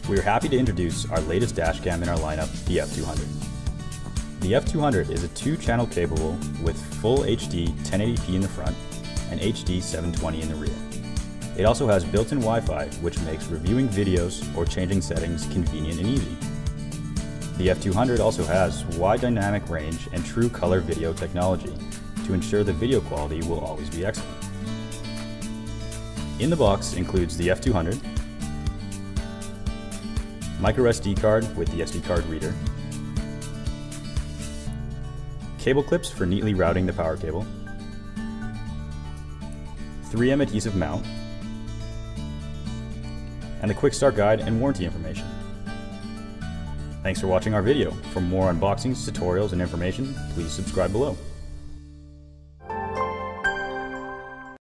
We are happy to introduce our latest dashcam in our lineup, the F200. The F200 is a 2-channel capable with full HD 1080p in the front and HD 720 in the rear. It also has built-in Wi-Fi, which makes reviewing videos or changing settings convenient and easy. The F200 also has wide dynamic range and true color video technology to ensure the video quality will always be excellent. In the box includes the F200, micro SD card with the SD card reader, cable clips for neatly routing the power cable, 3M adhesive mount, and the quick start guide and warranty information. Thanks for watching our video. For more unboxings, tutorials, and information, please subscribe below.